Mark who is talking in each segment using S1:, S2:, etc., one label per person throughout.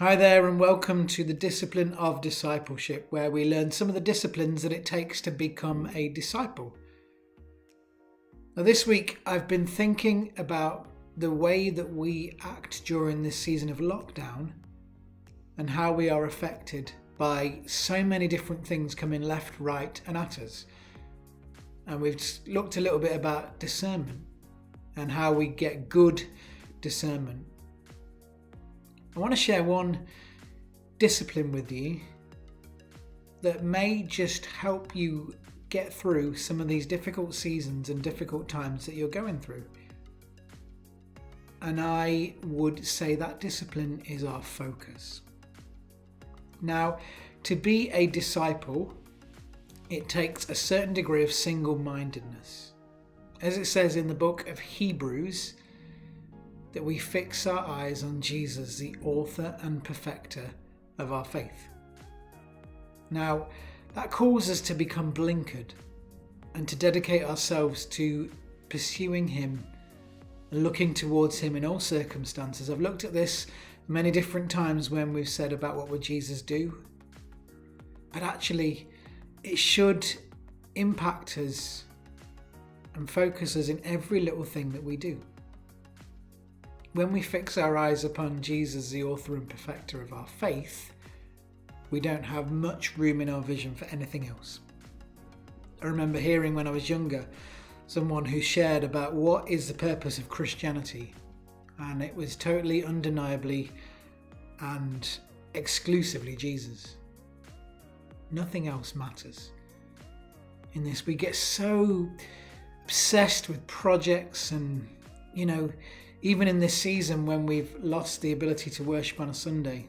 S1: Hi there, and welcome to the Discipline of Discipleship, where we learn some of the disciplines that it takes to become a disciple. Now, this week I've been thinking about the way that we act during this season of lockdown and how we are affected by so many different things coming left, right, and at us. And we've looked a little bit about discernment and how we get good discernment. I want to share one discipline with you that may just help you get through some of these difficult seasons and difficult times that you're going through. And I would say that discipline is our focus. Now, to be a disciple, it takes a certain degree of single-mindedness. As it says in the book of Hebrews, that we fix our eyes on Jesus, the author and perfecter of our faith. Now, that calls us to become blinkered and to dedicate ourselves to pursuing him and looking towards him in all circumstances. I've looked at this many different times when we've said about what would Jesus do, but actually it should impact us and focus us in every little thing that we do. When we fix our eyes upon Jesus, the author and perfecter of our faith, we don't have much room in our vision for anything else. I remember hearing when I was younger someone who shared about what is the purpose of Christianity, and it was totally undeniably and exclusively Jesus. Nothing else matters. In this, we get so obsessed with projects and, even in this season when we've lost the ability to worship on a Sunday,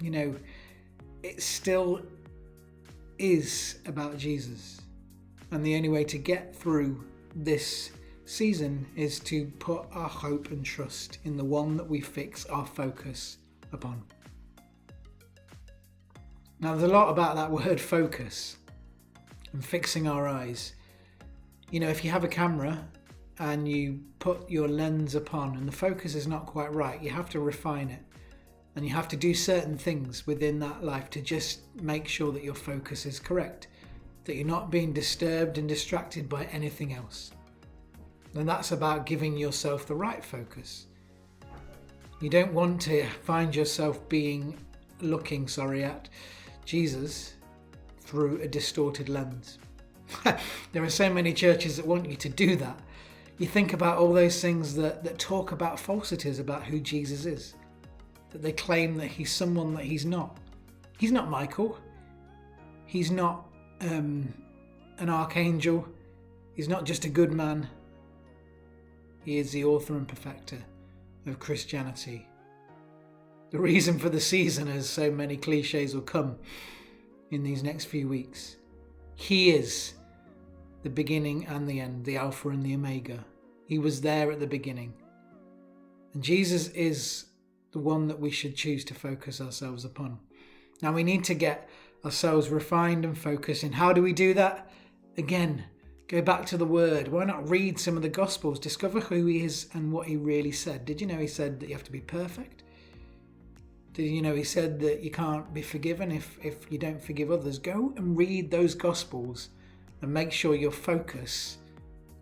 S1: it still is about Jesus. And the only way to get through this season is to put our hope and trust in the one that we fix our focus upon. Now, there's a lot about that word focus and fixing our eyes. If you have a camera and you put your lens upon and the focus is not quite right, you have to refine it. And you have to do certain things within that life to just make sure that your focus is correct, that you're not being disturbed and distracted by anything else. And that's about giving yourself the right focus. You don't want to find yourself looking at Jesus through a distorted lens. There are so many churches that want you to do that. You think about all those things that talk about falsities about who Jesus is. That they claim that he's someone that he's not. He's not Michael. He's not an archangel. He's not just a good man. He is the author and perfecter of Christianity. The reason for the season, as so many cliches will come in these next few weeks. He is the beginning and the end, the Alpha and the Omega. He was there at the beginning. And Jesus is the one that we should choose to focus ourselves upon. Now, we need to get ourselves refined and focused. And how do we do that? Again, go back to the Word. Why not read some of the Gospels? Discover who he is and what he really said. Did you know he said that you have to be perfect? Did you know he said that you can't be forgiven if you don't forgive others? Go and read those Gospels and make sure your focus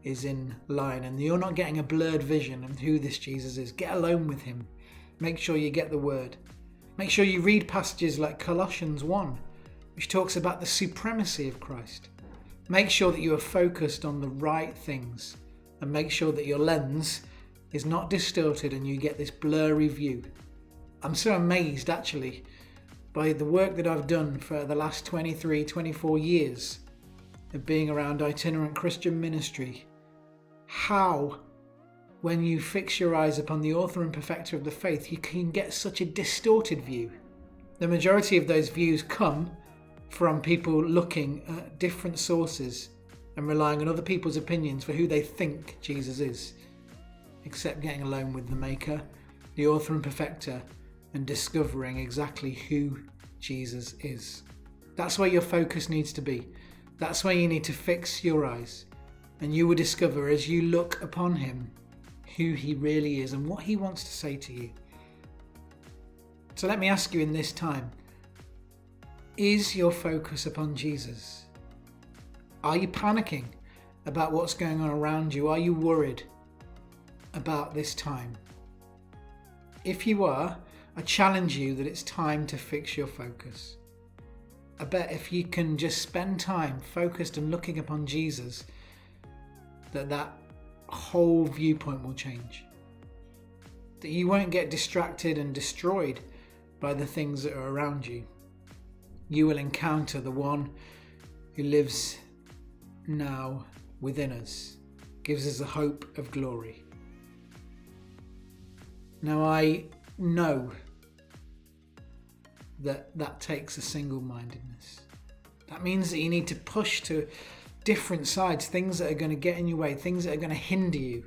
S1: is in line and you're not getting a blurred vision of who this Jesus is. Get alone with him. Make sure you get the Word. Make sure you read passages like Colossians 1, which talks about the supremacy of Christ. Make sure that you are focused on the right things and make sure that your lens is not distorted and you get this blurry view. I'm so amazed actually by the work that I've done for the last 23, 24 years of being around itinerant Christian ministry. How, when you fix your eyes upon the author and perfecter of the faith, you can get such a distorted view. The majority of those views come from people looking at different sources and relying on other people's opinions for who they think Jesus is, except getting alone with the Maker, the author and perfecter, and discovering exactly who Jesus is. That's where your focus needs to be. That's where you need to fix your eyes. And you will discover as you look upon him who he really is and what he wants to say to you. So let me ask you in this time, is your focus upon Jesus? Are you panicking about what's going on around you? Are you worried about this time? If you are, I challenge you that it's time to fix your focus. I bet if you can just spend time focused and looking upon Jesus, that whole viewpoint will change. That you won't get distracted and destroyed by the things that are around you. You will encounter the one who lives now within us, gives us the hope of glory. Now I know that takes a single-mindedness. That means that you need to push to different sides, things that are going to get in your way, things that are going to hinder you.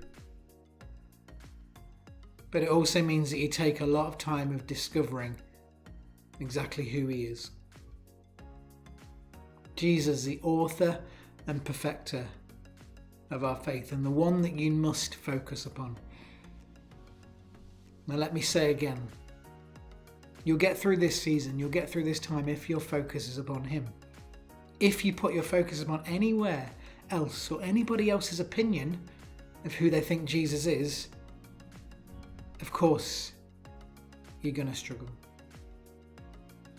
S1: But it also means that you take a lot of time of discovering exactly who he is. Jesus, the author and perfecter of our faith, and the one that you must focus upon. Now let me say again, you'll get through this season, you'll get through this time if your focus is upon him. If you put your focus upon anywhere else or anybody else's opinion of who they think Jesus is, of course, you're going to struggle.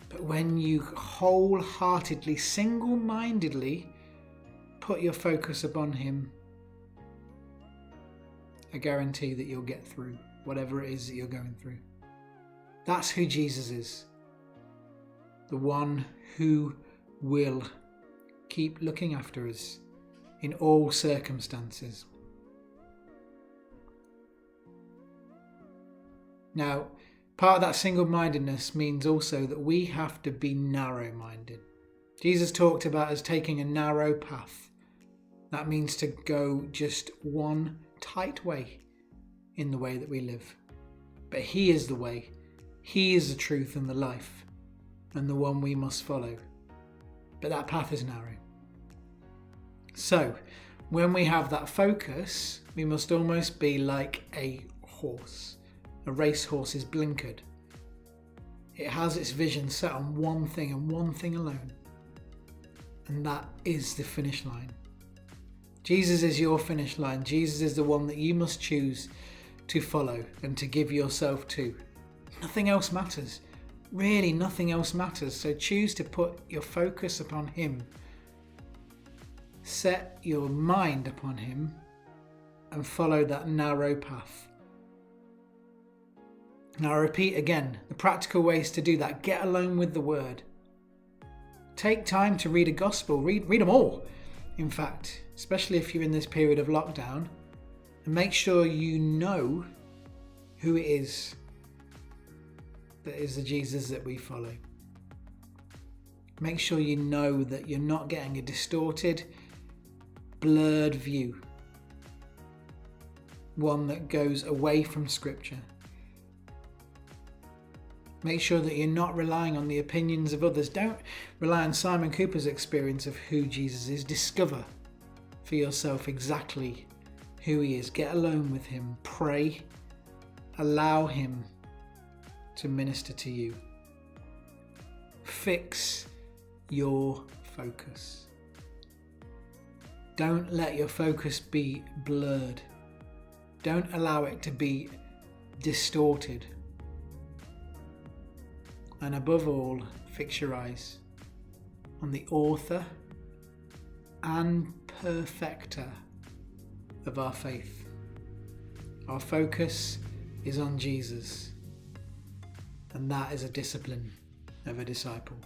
S1: But when you wholeheartedly, single-mindedly put your focus upon him, I guarantee that you'll get through whatever it is that you're going through. That's who Jesus is. The one who will keep looking after us in all circumstances. Now, part of that single-mindedness means also that we have to be narrow-minded. Jesus talked about us taking a narrow path. That means to go just one tight way in the way that we live. But he is the way. He is the truth and the life, and the one we must follow. But that path is narrow. So, when we have that focus, we must almost be like a horse. A racehorse is blinkered. It has its vision set on one thing and one thing alone. And that is the finish line. Jesus is your finish line. Jesus is the one that you must choose to follow and to give yourself to. Nothing else matters. Really, nothing else matters. So choose to put your focus upon him. Set your mind upon him and follow that narrow path. Now I repeat again, the practical ways to do that. Get alone with the word. Take time to read a gospel. Read them all, in fact, especially if you're in this period of lockdown. And make sure you know who it is that is the Jesus that we follow. Make sure you know that you're not getting a distorted, blurred view. One that goes away from Scripture. Make sure that you're not relying on the opinions of others. Don't rely on Simon Cooper's experience of who Jesus is. Discover for yourself exactly who he is. Get alone with him. Pray. Allow him to minister to you. Fix your focus. Don't let your focus be blurred. Don't allow it to be distorted. And above all, fix your eyes on the author and perfecter of our faith. Our focus is on Jesus, and that is a discipline of a disciple.